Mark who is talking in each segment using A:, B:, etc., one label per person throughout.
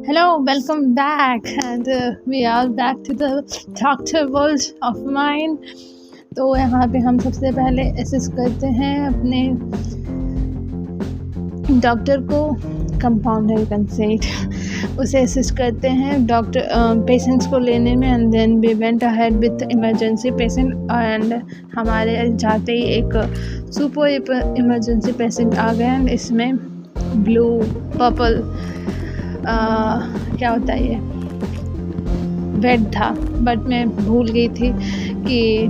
A: Hello, welcome back, and we are back to the doctor world of mine. तो यहाँ पे हम सबसे पहले असेस करते हैं अपने डॉक्टर को, कंपाउंडर कंसेंट उसे असिस्ट करते हैं डॉक्टर पेशेंट्स को लेने में, and then we went ahead with emergency patient, and हमारे जाते ही एक सुपर इमरजेंसी पेशेंट आ गया। एंड इसमें ब्लू पर्पल क्या होता है ये बेड था, बट मैं भूल गई थी कि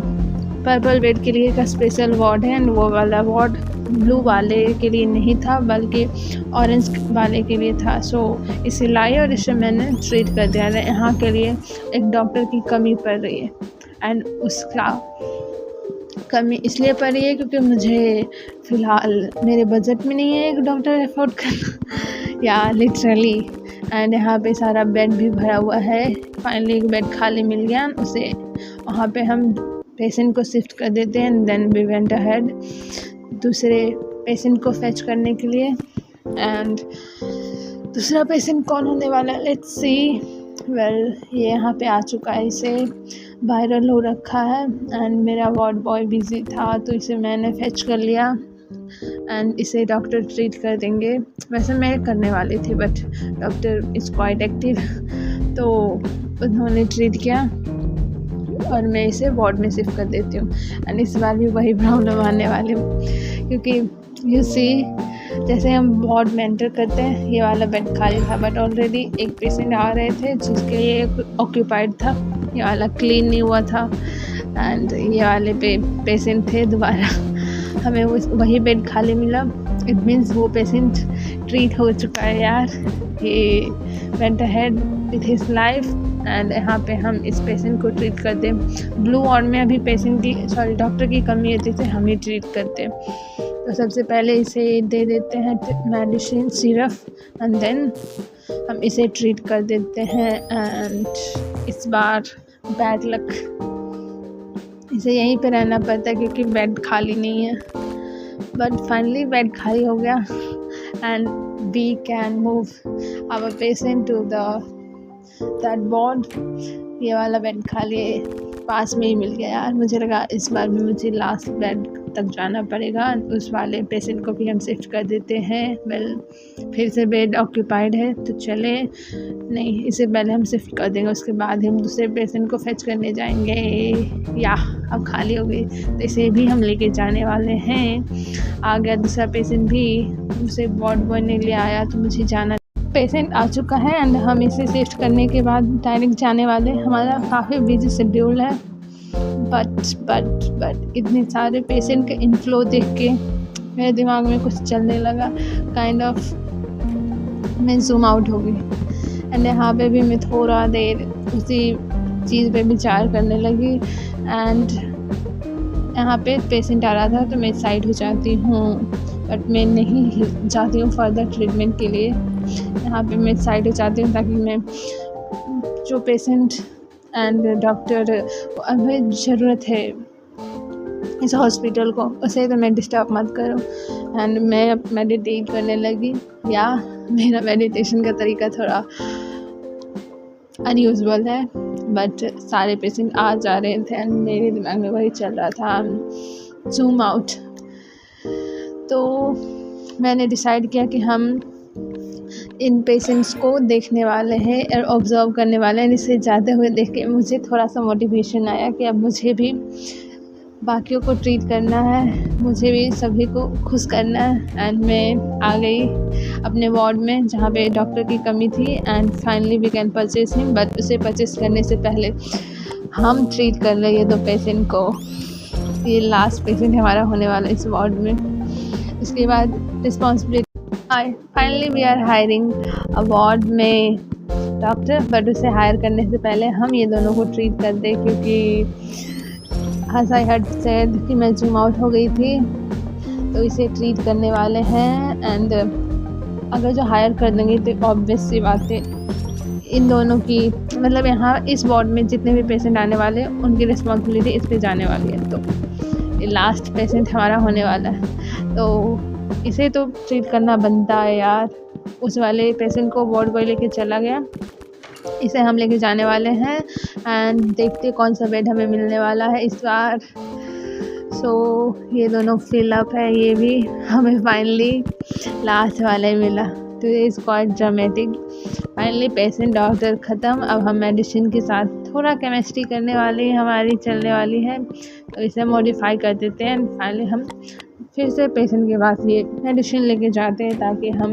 A: पर्पल बेड के लिए का स्पेशल वार्ड है, एंड वो वाला वार्ड ब्लू वाले के लिए नहीं था बल्कि ऑरेंज वाले के लिए था। सो इसे लाई और इसे मैंने ट्रीट कर दिया। यहाँ के लिए एक डॉक्टर की कमी पड़ रही है, एंड उसका कमी इसलिए पड़ रही है क्योंकि मुझे फ़िलहाल मेरे बजट में नहीं है एक डॉक्टर अफोर्ड करना या लिटरली। एंड यहाँ पे सारा बेड भी भरा हुआ है। फाइनली एक बेड खाली मिल गया, उसे वहाँ पे हम पेशेंट को शिफ्ट कर देते हैं। And then we went ahead दूसरे पेशेंट को फेच करने के लिए। एंड दूसरा पेशेंट कौन होने वाला है, लेट्स सी। वेल, ये यहाँ पे आ चुका है, इसे वायरल हो रखा है, एंड मेरा वार्ड बॉय बिजी था तो इसे मैंने फेच कर लिया, एंड इसे डॉक्टर ट्रीट कर देंगे। वैसे मैं करने वाली थी but doctor is quite active, तो उन्होंने ट्रीट किया और मैं इसे वार्ड में शिफ्ट कर देती हूँ। एंड इस बार भी वही प्रॉब्लम आने वाली क्योंकि यू सी, जैसे हम वार्ड में एंटर करते हैं ये वाला बेड खाली था, बट ऑलरेडी एक पेशेंट आ रहे थे जिसके लिए ऑक्यूपाइड था, ये वाला क्लीन नहीं हुआ था, एंड ये वाले पे पेशेंट थे दोबारा हमें वही बेड खाली मिला। इट मीन्स वो पेशेंट ट्रीट हो चुका है यार, he went ahead with his life. And यहाँ पे हम इस पेशेंट को ट्रीट करते हैं। ब्लू वार्ड में अभी डॉक्टर की कमी होती थी, हम ही ट्रीट करते हैं। तो सबसे पहले इसे दे देते हैं मेडिसिन सिरप, एंड देन हम इसे ट्रीट कर देते हैं। एंड इस बार बैड लक, इसे यहीं पे रहना पड़ता है क्योंकि बेड खाली नहीं है, बट फाइनली बेड खाली हो गया and we can move our patient to that ward. ये वाला बेड खाली पास में ही मिल गया यार, मुझे लगा इस बार भी मुझे लास्ट बेड तक जाना पड़ेगा। उस वाले पेशेंट को भी हम शिफ्ट कर देते हैं। वेल, फिर से बेड ऑक्यूपाइड है तो चले, नहीं इसे पहले हम शिफ्ट कर देंगे, उसके बाद हम दूसरे पेशेंट को फेच करने जाएंगे। या अब खाली हो गई तो इसे भी हम लेके जाने वाले हैं। आ गया दूसरा पेशेंट भी, उसे वार्ड बॉय ने ले आया तो मुझे जाना। पेशेंट आ चुका है एंड हम इसे शिफ्ट करने के बाद डायरेक्ट जाने वाले। हमारा काफ़ी बिजी शेड्यूल है, बट इतने सारे पेशेंट के इनफ्लो देख के मेरे दिमाग में कुछ चलने लगा, काइंड ऑफ मैं जूम आउट हो गई। एंड यहाँ पे भी मैं थोड़ा देर उसी चीज़ पे विचार करने लगी। एंड यहाँ पे पेशेंट आ रहा था तो मैं साइड हो जाती हूँ, बट मैं नहीं जाती हूँ फर्दर ट्रीटमेंट के लिए। यहाँ पे मैं साइड हो जाती हूँ ताकि मैं जो पेशेंट एंड डॉक्टर हमें ज़रूरत है इस हॉस्पिटल को, उसे तो मैं डिस्टर्ब मत करूँ। एंड मैं मेडिटेट करने लगी, या मेरा मेडिटेशन का तरीका थोड़ा अनयूजुअल है, बट सारे पेशेंट आ जा रहे थे एंड मेरे दिमाग में वही चल रहा था, जूम आउट। तो मैंने डिसाइड किया कि हम इन पेशेंट्स को देखने वाले हैं और ऑब्ज़र्व करने वाले हैं। इसे जाते हुए देख के मुझे थोड़ा सा मोटिवेशन आया कि अब मुझे भी बाकियों को ट्रीट करना है, मुझे भी सभी को खुश करना है। एंड मैं आ गई अपने वार्ड में जहाँ पे डॉक्टर की कमी थी। And finally we can purchase him, but उसे परचेज करने से पहले हम ट्रीट कर रहे हैं 2 पेशेंट को। ये लास्ट पेशेंट हमारा होने वाला है इस वार्ड में। उसके बाद responsibility, finally we are hiring a ward में डॉक्टर, बट उसे हायर करने से पहले हम ये दोनों को ट्रीट कर दें, क्योंकि as I had said कि मैं जूम आउट हो गई थी, तो इसे ट्रीट करने वाले हैं। एंड अगर जो हायर कर देंगे तो ऑब्वियस सी बात है इन दोनों की, मतलब यहाँ इस वार्ड में जितने भी पेशेंट आने वाले हैं उनकी रिस्पॉन्सिबिलिटी इस पे जाने वाली है। तो ये लास्ट पेशेंट हमारा होने वाला है, तो इसे तो ट्रीट करना बनता है यार। उस वाले पेशेंट को वार्ड बॉय लेके चला गया। इसे हम लेके जाने वाले हैं एंड देखते कौन सा बेड हमें मिलने वाला है इस बार। सो ये दोनों फिलअप है, ये भी हमें फाइनली लास्ट वाला ही मिला। तो is quite dramatic. Finally patient doctor ख़त्म। अब हम मेडिसिन के साथ थोड़ा केमिस्ट्री करने वाली हमारी चलने वाली है, तो इसे मॉडिफाई कर देते हैं। फाइनली हम फिर से पेशेंट के पास ये मेडिसिन लेके जाते हैं ताकि हम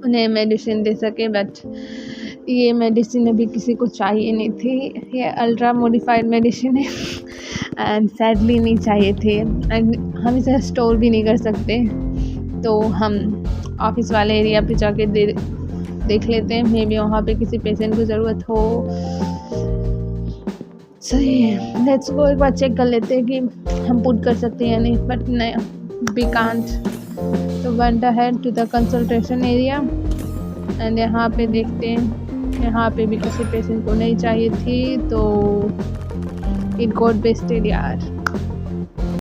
A: उन्हें मेडिसिन दे सकें। बट ये मेडिसिन अभी किसी को चाहिए नहीं थी, ये अल्ट्रा मॉडिफाइड मेडिसिन है एंड सैडली नहीं चाहिए थे एंड हम इसे स्टोर भी नहीं कर सकते। तो हम ऑफिस वाले एरिया पे जाके देख लेते हैं, मे बी वहाँ पे किसी पेशेंट को ज़रूरत हो। सही है, लेट्स गो एक बार चेक कर लेते हैं कि हम पुट कर सकते हैं या नहीं, बट नहीं वी कांट। तो went ahead to the consultation area and यहाँ पे देखते हैं, यहाँ पे भी किसी पेशेंट को नहीं चाहिए थी, तो इट गॉट बेस्टेड यार।